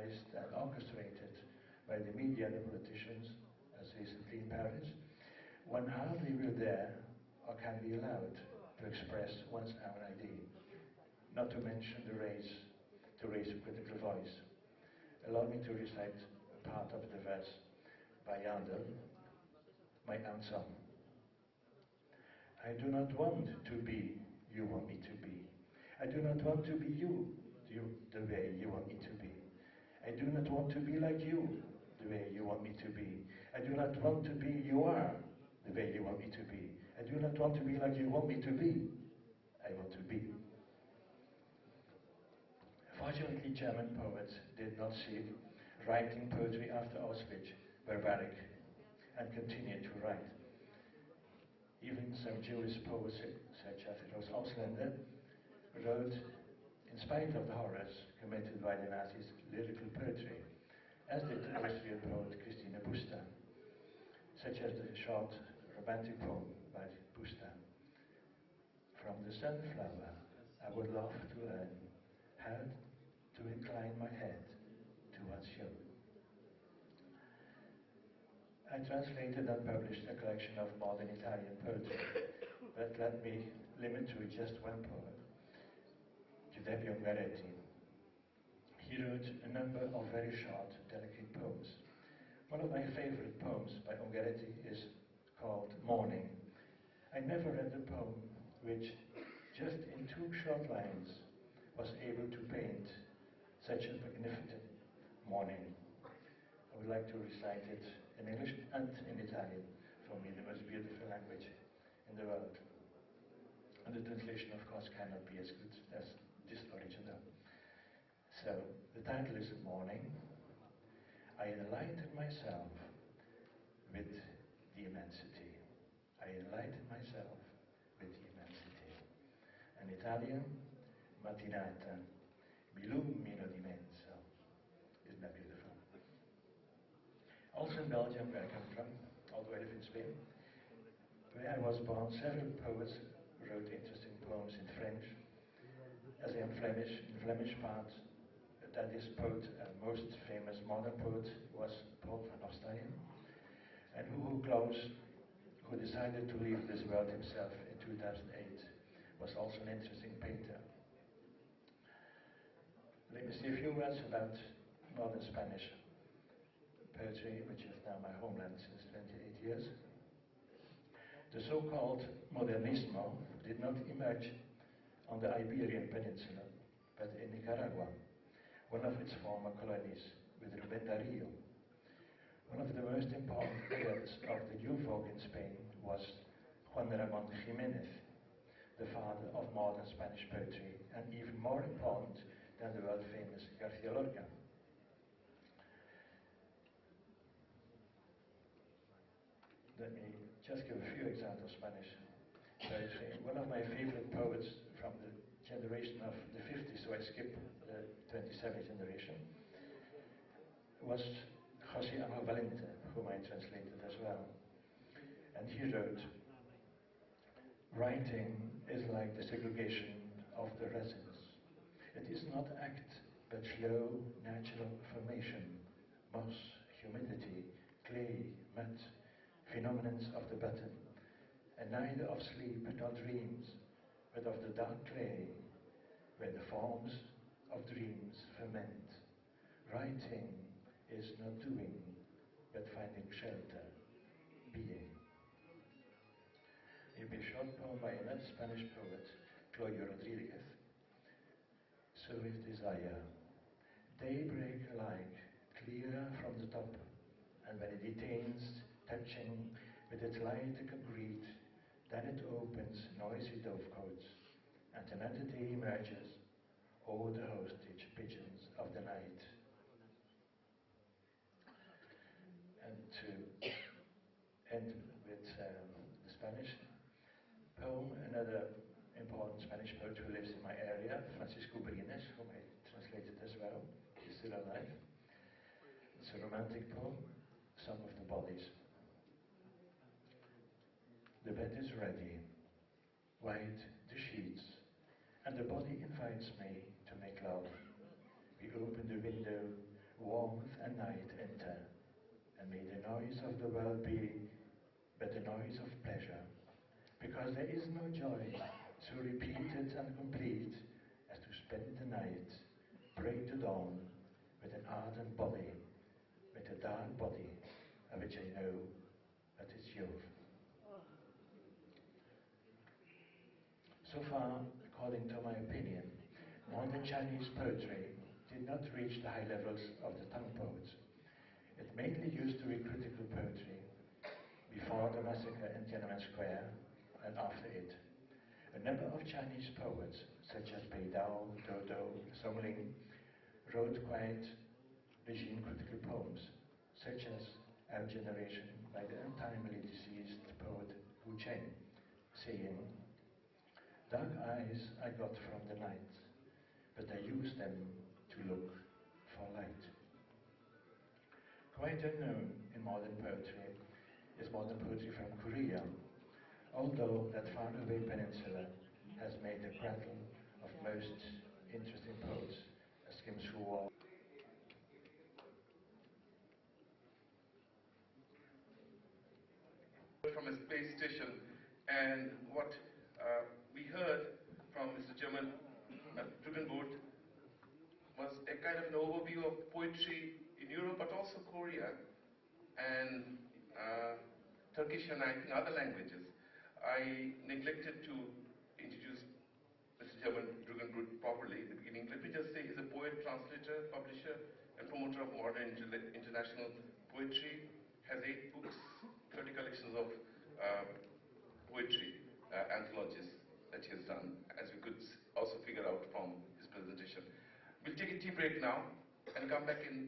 organized and orchestrated by the media and the politicians, as recently in Paris, one hardly will dare or can be allowed to express one's own idea, not to mention to raise a critical voice. Allow me to recite a part of the verse by Adda, my own song. I do not want to be you want me to be. I do not want to be you the way you want me to be. I do not want to be like you the way you want me to be. I do not want to be you are the way you want me to be. I do not want to be like you want me to be. I want to be. Fortunately, German poets did not see writing poetry after Auschwitz barbaric and continued to write. Even some Jewish poets, such as Roos Ausländer, wrote, in spite of the horrors committed by the Nazis, lyrical poetry, as did the Austrian poet Christine Busta, such as the short romantic poem by Busta. From the sunflower, I would love to learn how to incline my head towards you. I translated and published a collection of modern Italian poetry, but let me limit to just one poet, Giuseppe Ungaretti. He wrote a number of very short, delicate poems. One of my favorite poems by Ungaretti is called Morning. I never read a poem which, just in 2 short lines, was able to paint such a magnificent morning. I would like to recite it in English and in Italian, for me the most beautiful language in the world. And the translation, of course, cannot be as good as this original. So, the title is Morning. I enlighten myself with the immensity. I enlighten myself with the immensity. In Italian, mattinata, mi illumino di mezzo. Isn't that beautiful? Also in Belgium, where I come from, although I live in Spain, where I was born, several poets wrote interesting poems in French. As I am Flemish, in the Flemish part, that is poet, most famous modern poet was Paul van Ostaaien, and Hugo Claus, who decided to leave this world himself in 2008, was also an interesting painter. Let me say a few words about modern Spanish poetry, which is now my homeland since 28 years. The so-called modernismo did not emerge on the Iberian Peninsula, but in Nicaragua, one of its former colonies, with Rubén Darío. One of the most important poets of the new folk in Spain was Juan Ramón Jiménez, the father of modern Spanish poetry, and even more important than the world-famous García Lorca. Let me just give a few examples of Spanish poetry. One of my favorite poets from the generation of the 50s, so I skip the 27th generation, was José Ángel Valente, whom I translated as well. And he wrote, writing is like the segregation of the resins. It is not act, but slow, natural formation, moss, humidity, clay, mud, phenomenons of the button, and neither of sleep nor dreams, but of the dark clay, where the forms of dreams ferment. Writing is not doing, but finding shelter, being. Maybe a short poem by another Spanish poet, Claudio Rodriguez. So with desire, daybreak alike, clear from the top, and when it detains, touching with its light concrete, then it opens noisy dovecotes, and an entity emerges, oh the hostage pigeons of the night. And to end with the Spanish poem, another important Spanish poet who lives in my area, Francisco Brines, whom I translated as well, is still alive. It's a romantic poem, Song of the Bodies. The bed is ready, white the sheets, and the body invites me to make love. We open the window, warmth and night enter, and may the noise of the world be but the noise of pleasure, because there is no joy so repeated and complete as to spend the night, pray to dawn, with an ardent body, with a dark body, of which I know that it's yours. So far, according to my opinion, modern Chinese poetry did not reach the high levels of the Tang poets. It mainly used to be critical poetry before the massacre in Tiananmen Square and after it. A number of Chinese poets, such as Bei Dao, Dodo, Songling, wrote quite regime-critical poems, such as Our Generation by the untimely deceased poet Hu Cheng, saying, "Dark eyes I got from the night, but I used them to look for light." Quite unknown in modern poetry is modern poetry from Korea, although that faraway peninsula has made a cradle of most interesting poets, as Kim Soo-woo. From a space station, and what we heard from Mr. Chairman Drugenburt was a kind of an overview of poetry in Europe, but also Korea and Turkish and I think other languages. I neglected to introduce Mr. Chairman Drugenburt properly at the beginning. Let me just say he's a poet, translator, publisher, and promoter of modern international poetry. Has 8 books, 30 collections of poetry, anthologies that he has done, as we could also figure out from his presentation. We'll take a tea break now and come back in